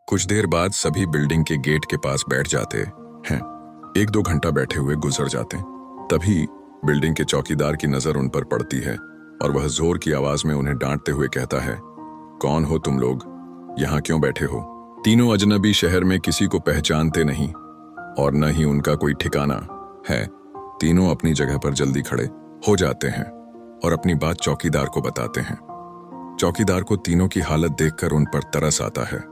कुछ देर बाद सभी बिल्डिंग के गेट के पास बैठ जाते हैं। 1-2 घंटा बैठे हुए गुजर जाते। तभी बिल्डिंग के चौकीदार की नजर उन पर पड़ती है और वह जोर की आवाज में उन्हें डांटते हुए कहता है, कौन हो तुम लोग, यहाँ क्यों बैठे हो? तीनों अजनबी शहर में किसी को पहचानते नहीं और न ही उनका कोई ठिकाना है। तीनों अपनी जगह पर जल्दी खड़े हो जाते हैं और अपनी बात चौकीदार को बताते हैं। चौकीदार को तीनों की हालत देखकर उन पर तरस आता है।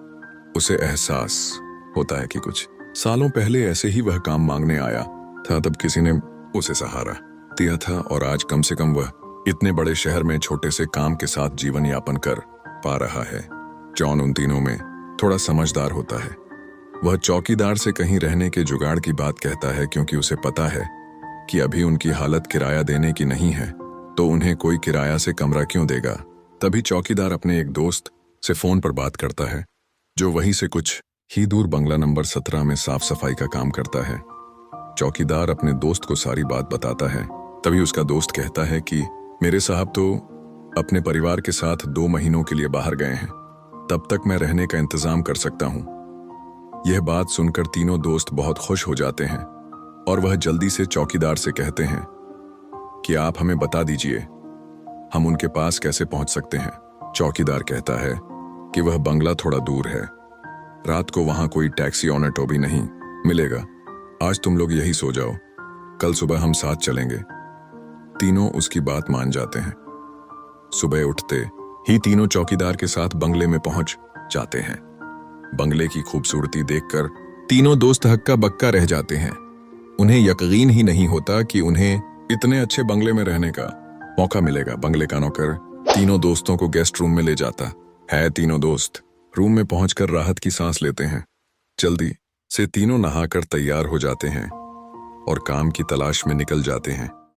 उसे एहसास होता है कि कुछ सालों पहले ऐसे ही वह काम मांगने आया था, तब किसी ने उसे सहारा दिया था और आज कम से कम वह इतने बड़े शहर में छोटे से काम के साथ जीवन यापन कर पा रहा है। जॉन उन तीनों में थोड़ा समझदार होता है। वह चौकीदार से कहीं रहने के जुगाड़ की बात कहता है, क्योंकि उसे पता है कि अभी उनकी हालत किराया देने की नहीं है, तो उन्हें कोई किराया से कमरा क्यों देगा। तभी चौकीदार अपने एक दोस्त से फोन पर बात करता है, जो वहीं से कुछ ही दूर बंगला नंबर 17 में साफ सफाई का काम करता है। चौकीदार अपने दोस्त को सारी बात बताता है। तभी उसका दोस्त कहता है कि मेरे साहब तो अपने परिवार के साथ 2 महीनों के लिए बाहर गए हैं, तब तक मैं रहने का इंतजाम कर सकता हूं। यह बात सुनकर तीनों दोस्त बहुत खुश हो जाते हैं और वह जल्दी से चौकीदार से कहते हैं कि आप हमें बता दीजिए हम उनके पास कैसे पहुंच सकते हैं। चौकीदार कहता है कि वह बंगला थोड़ा दूर है, रात को वहां कोई टैक्सी ऑटो भी नहीं मिलेगा। आज तुम लोग यही सो जाओ, कल सुबह हम साथ चलेंगे। तीनों उसकी बात मान जाते हैं। सुबह उठते ही तीनों चौकीदार के साथ बंगले में पहुंच जाते हैं। बंगले की खूबसूरती देखकर तीनों दोस्त हक्का बक्का रह जाते हैं। उन्हें यकीन ही नहीं होता कि उन्हें इतने अच्छे बंगले में रहने का मौका मिलेगा। बंगले का नौकर तीनों दोस्तों को गेस्ट रूम में ले जाता है। तीनों दोस्त रूम में पहुंचकर राहत की सांस लेते हैं। जल्दी से तीनों नहाकर तैयार हो जाते हैं और काम की तलाश में निकल जाते हैं।